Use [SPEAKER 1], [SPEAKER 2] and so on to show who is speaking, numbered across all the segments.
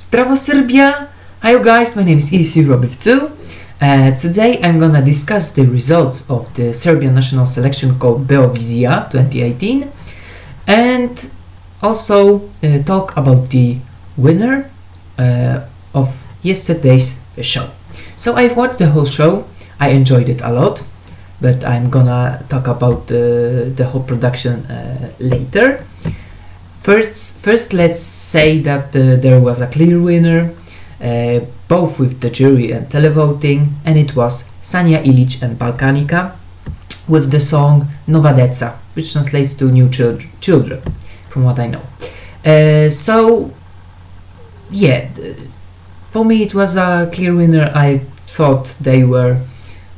[SPEAKER 1] Zdravo Serbia! Hi guys, my name is Beovizija. Today I'm gonna discuss the results of the Serbian national selection called Beovizija 2018 and also talk about the winner of yesterday's show. So I've watched the whole show, I enjoyed it a lot, but I'm gonna talk about the whole production later. First, let's say that there was a clear winner, both with the jury and televoting, and it was Sanja Ilić Balkanika with the song Nova Deca, which translates to new children, from what I know. So, yeah, for me it was a clear winner. I thought they were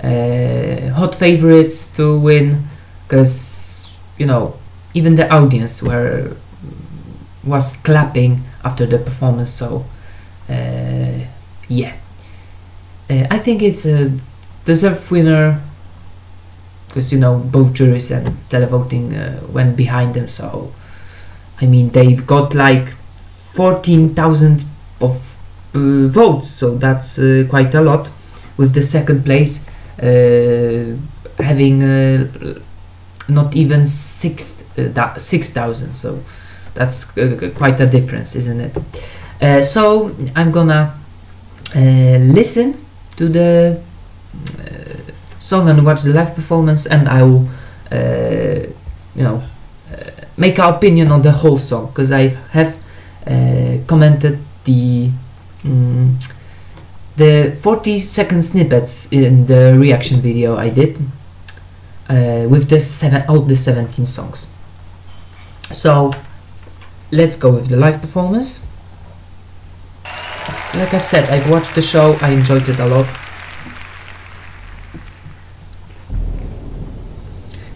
[SPEAKER 1] hot favorites to win, because, you know, even the audience was clapping after the performance, so yeah, I think it's a deserved winner, because, you know, both juries and televoting went behind them. So I mean, they've got like 14,000 of votes, so that's quite a lot, with the second place having not even 6,000, so that's quite a difference, isn't it? So I'm gonna listen to the song and watch the live performance, and I will make an opinion on the whole song, because I have commented the 40-second snippets in the reaction video I did with all the 17 songs. So let's go with the live performance. Like I said, I've watched the show, I enjoyed it a lot.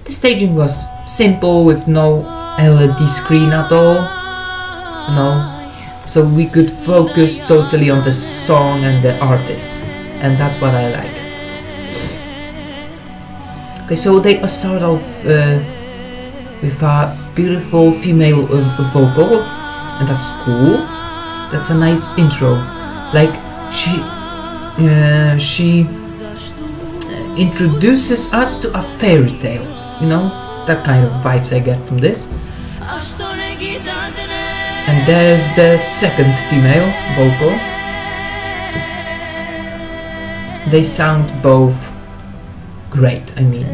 [SPEAKER 1] The staging was simple, with no LED screen at all, so we could focus totally on the song and the artists, and that's what I like. Okay, so they start off with a beautiful female vocal, and that's cool. That's a nice intro. Like she introduces us to a fairy tale, you know, that kind of vibes I get from this. And there's the second female vocal. They sound both great, I mean,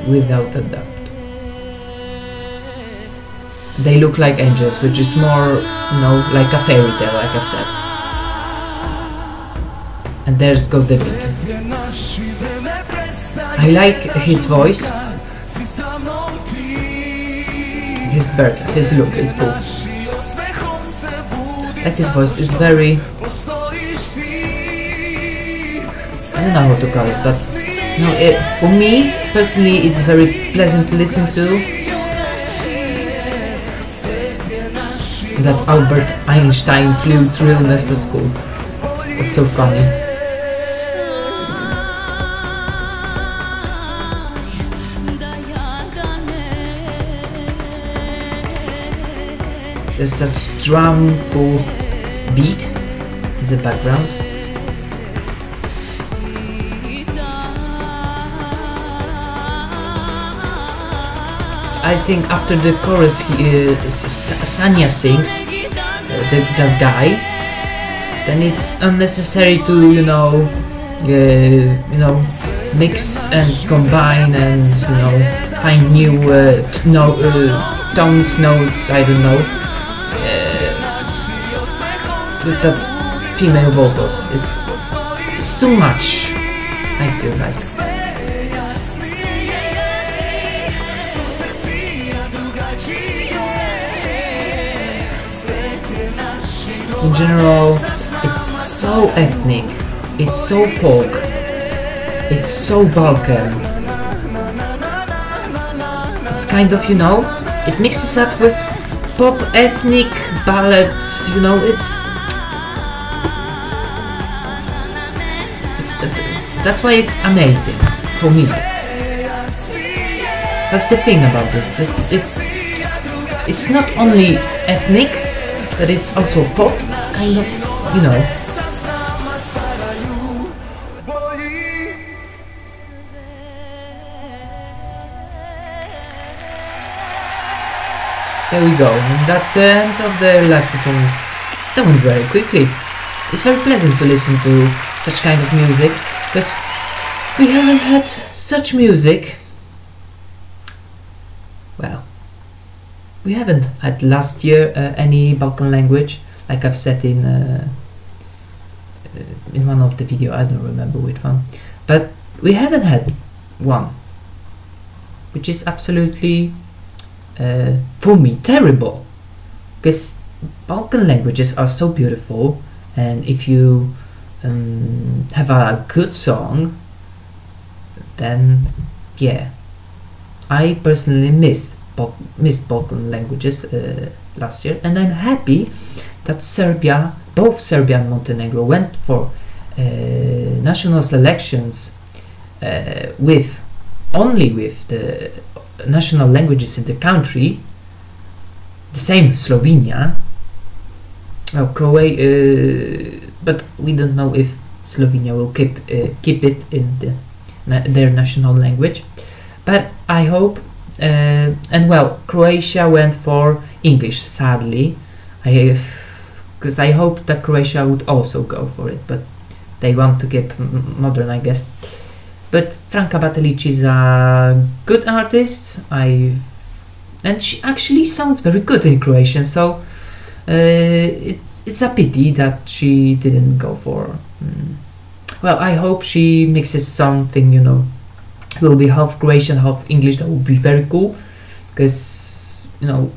[SPEAKER 1] without a doubt. They look like angels, which is more, you know, like a fairy tale, like I said. And there's got the beat. I like his voice. His look is cool. Like, his voice is very, I don't know how to call it, but you know, for me personally it's very pleasant to listen to. That Albert Einstein flute realness, that's cool. That's so funny. There's that drum cool beat in the background. I think after the chorus, Sanja sings, that guy, then it's unnecessary to, you know, mix and combine and, you know, find new tones, notes, I don't know, with that female vocals. It's too much, I feel like. In general, it's so ethnic, it's so folk, it's so Balkan. It's kind of, you know, it mixes up with pop, ethnic, ballads, you know, that's why it's amazing, for me. That's the thing about this, it's not only ethnic, but it's also pop, kind of, you know. There we go, and that's the end of the live performance. That went very quickly. It's very pleasant to listen to such kind of music, because we haven't had such music. Well, we haven't had last year any Balkan language, like I've said in one of the video, I don't remember which one, but we haven't had one, which is absolutely for me terrible, because Balkan languages are so beautiful, and if you have a good song, then yeah, I personally missed Balkan languages last year, and I'm happy that Serbia, both Serbia and Montenegro, went for national selections with the national languages in the country, the same Slovenia. Well, but we don't know if Slovenia will keep it in their national language. But I hope, and well, Croatia went for English. Sadly, because I hope that Croatia would also go for it, but they want to keep modern, I guess. But Franka Batelic is a good artist, and she actually sounds very good in Croatian, so it's a pity that she didn't go for... Well, I hope she mixes something, you know, will be half Croatian, half English. That would be very cool, because, you know,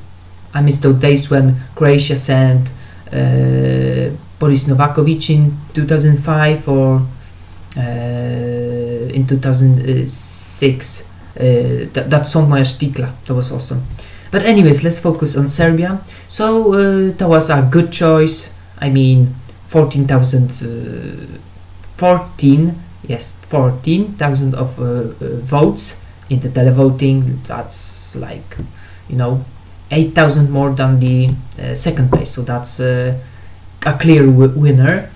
[SPEAKER 1] I miss those days when Croatia sent Boris Novakovic in 2005, or in 2006, that song Moja Štikla, that was awesome. But anyways, let's focus on Serbia. So that was a good choice. I mean, 14,000 of votes in the televoting. That's like, you know, 8,000 more than the second place, so that's a clear winner.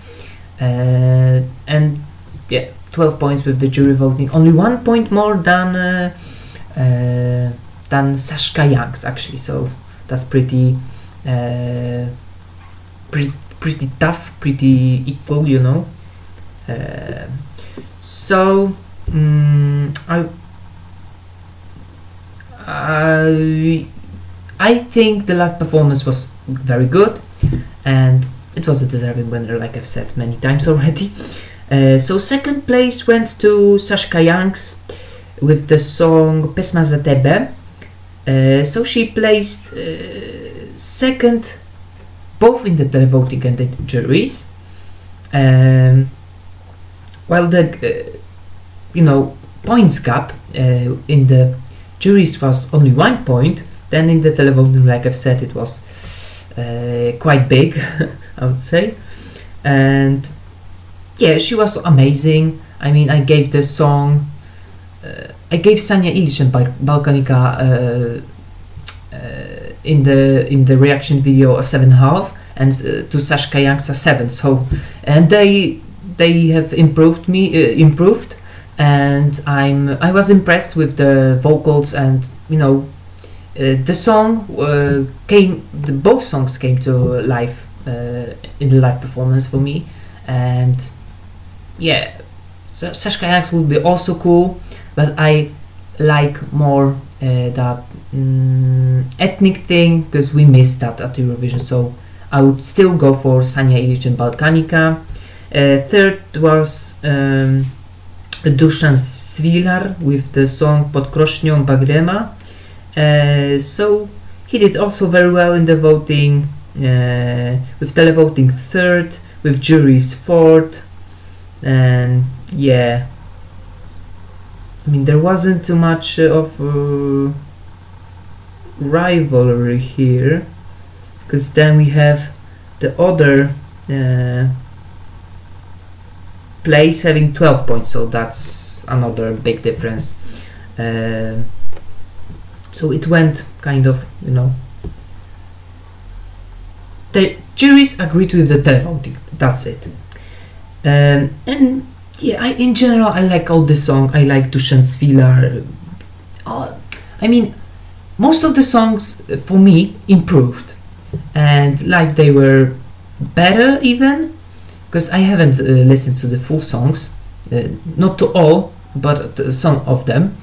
[SPEAKER 1] And yeah, 12 points with the jury voting, only 1 point more than Sascha Youngs, actually, so that's pretty tough, pretty equal, you know. So I think the live performance was very good, and it was a deserving winner, like I've said many times already. So second place went to Sascha Youngs with the song Pesma za tebe. So she placed second both in the televoting and the juries. While the you know, points gap in the juries was only 1 point, then in the televoting, like I've said, it was quite big, I would say. And yeah, she was amazing. I mean, I gave the song, I gave Sanja Ilić Balkanika in the reaction video a 7.5, and to Sascha Youngs a 7. So, and they have improved, and I was impressed with the vocals, and you know, the song both songs came to life in the live performance for me. And yeah, Sascha Youngs would be also cool, but I like more that ethnic thing, because we missed that at Eurovision. So I would still go for Sanja Ilić Balkanika. Third was Dusan Svilar with the song Pod krošnjom bagrema. So he did also very well in the voting, with televoting third, with juries fourth. And yeah, I mean, there wasn't too much of rivalry here, because then we have the other place having 12 points, so that's another big difference. So it went kind of, you know, the juries agreed with the televoting. That's it. And yeah, in general, I like all the song. I like Dušan's Filar. I mean, most of the songs for me improved, and like they were better even, because I haven't listened to the full songs, not to all, but to some of them.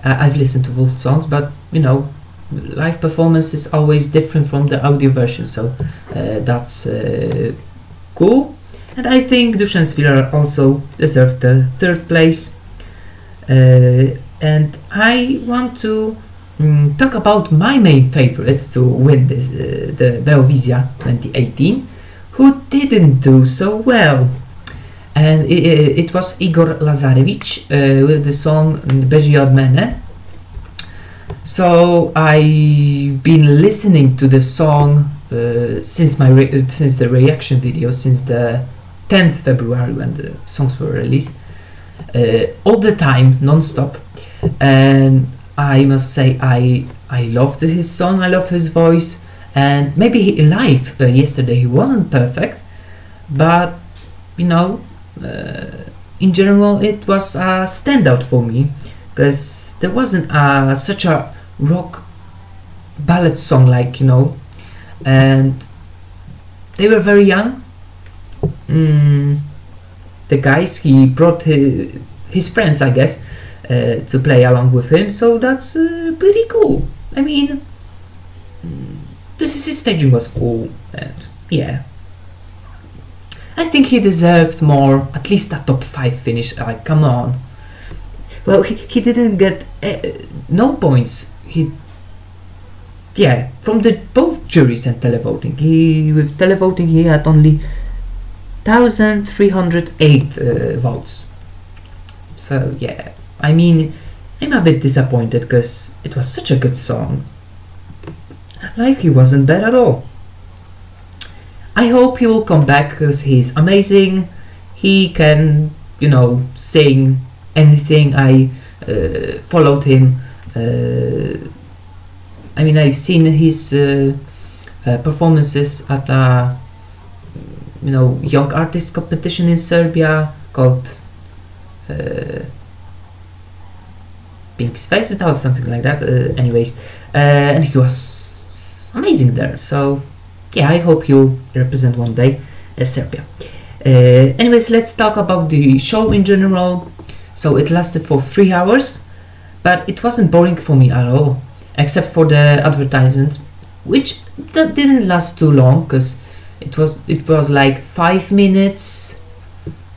[SPEAKER 1] I've listened to full songs, but you know, live performance is always different from the audio version, so that's cool. And I think Dušan's Filar also deserved the third place. And I want to talk about my main favorite to win this, the Beovizija 2018, who didn't do so well. And it was Igor Lazarevich with the song Beži od mene. So I've been listening to the song since the reaction video, since the 10th February when the songs were released, all the time, non-stop, and I must say I loved his song, I love his voice, and maybe live yesterday he wasn't perfect, but you know, in general it was a standout for me, because there wasn't such a rock ballad song, like, you know, and they were very young. The guys, he brought his friends, I guess, to play along with him, so that's pretty cool. I mean, his staging was cool, and yeah, I think he deserved more, at least a top 5 finish. Like, come on. Well, he didn't get no points. Yeah, from the both juries and televoting. With televoting he had only 1,308 votes. So yeah, I mean, I'm a bit disappointed because it was such a good song. Live he wasn't bad at all. I hope he will come back because he's amazing. He can, you know, sing anything. I followed him. I mean, I've seen his performances at a, you know, young artist competition in Serbia called Pink Space or something like that. Anyways, and he was amazing there. So yeah, I hope he'll represent one day Serbia. Anyways, let's talk about the show in general. So it lasted for 3 hours, but it wasn't boring for me at all, except for the advertisement, which didn't last too long, because it was like 5 minutes,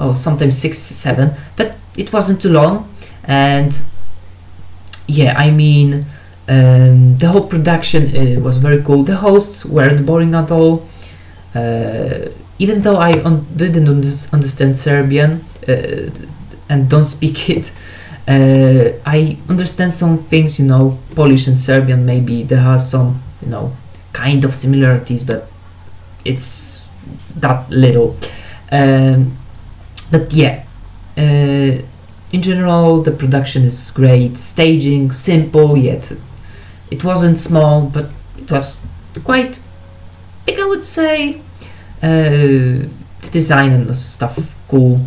[SPEAKER 1] or sometimes 6, 7, but it wasn't too long. And yeah, I mean, the whole production was very cool. The hosts weren't boring at all, even though I didn't understand Serbian and don't speak it. I understand some things, you know, Polish and Serbian. Maybe there are some, you know, kind of similarities, but it's that little. But yeah, in general the production is great. Staging simple, yet it wasn't small, but it was quite big, I would say. The design and the stuff cool.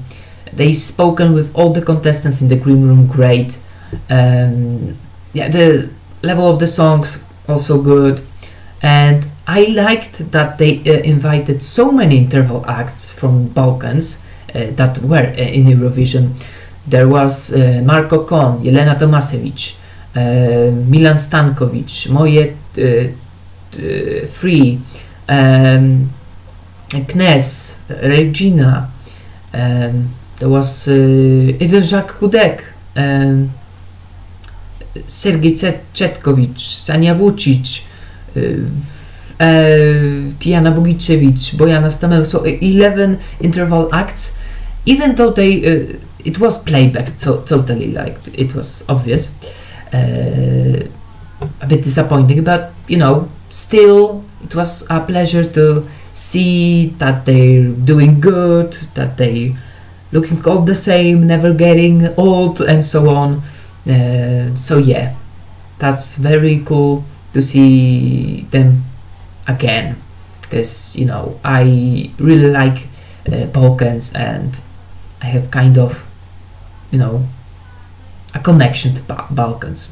[SPEAKER 1] They spoken with all the contestants in the green room, great. Yeah, the level of the songs also good, and I liked that they invited so many interval acts from Balkans that were in Eurovision. There was Marko Kon, Jelena Tomasevich, Milan Stankovic, Moje Free, Knes, Regina. There was even Jacques Hudek, Sergej Czetkovic, Sanja Vucic, Tijana Bogicevic, Bojana Stamel. So 11 interval acts, even though they it was playback, so totally, like, it was obvious. A bit disappointing, but you know, still it was a pleasure to see that they're doing good, that they looking all the same, never getting old, and so on. So yeah, that's very cool to see them again. because you know I really like Balkans, and I have kind of, you know, a connection to Balkans,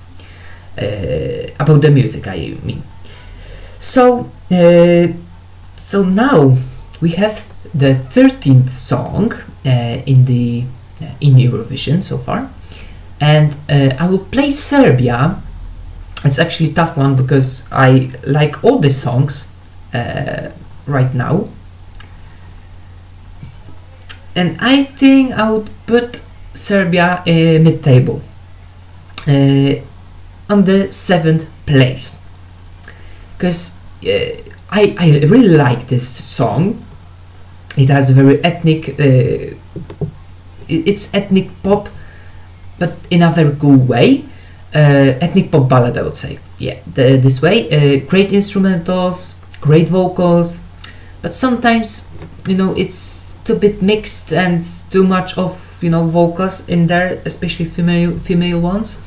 [SPEAKER 1] about the music I mean. So so now we have the 13th song in Eurovision so far, and I will play Serbia. It's actually a tough one because I like all the songs right now, and I think I would put Serbia mid-table, on the 7th place, because I really like this song. It has a very ethnic, it's ethnic pop, but in a very cool way. Ethnic pop ballad, I would say. Yeah, this way. Great instrumentals, great vocals, but sometimes, you know, it's too bit mixed and too much of, you know, vocals in there, especially female ones.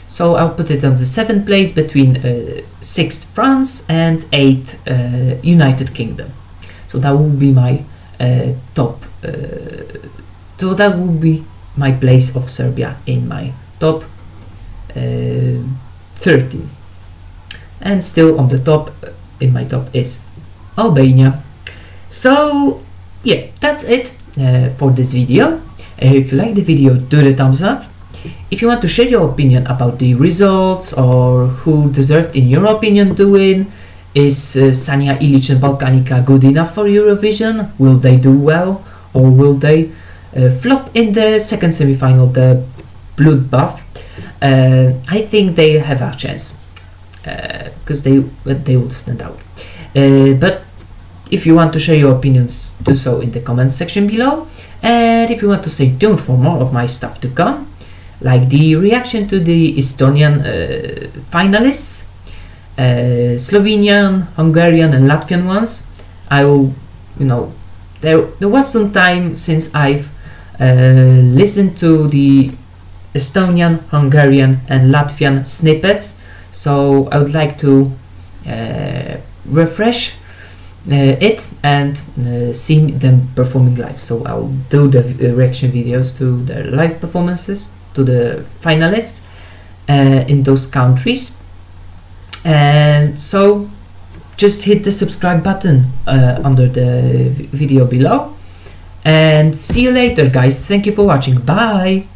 [SPEAKER 1] So I'll put it on the 7th place, between 6th France and 8th United Kingdom. So that would be my top. So that would be my place of Serbia in my top 13. And still on the top, in my top, is Albania. So yeah, that's it for this video. If you like the video, do the thumbs up. If you want to share your opinion about the results, or who deserved in your opinion to win, is Sanja Ilić Balkanika good enough for Eurovision? Will they do well, or will they flop in the second semi-final, the bloodbath? I think they have a chance, because they will stand out. But if you want to share your opinions, do so in the comment section below. And if you want to stay tuned for more of my stuff to come, like the reaction to the Estonian finalists, Slovenian, Hungarian and Latvian ones, I will, you know, there was some time since I've listened to the Estonian, Hungarian and Latvian snippets, so I would like to refresh it and see them performing live. So I'll do the reaction videos to their live performances, to the finalists in those countries. And so just hit the subscribe button under the video below, and see you later, guys. Thank you for watching. Bye.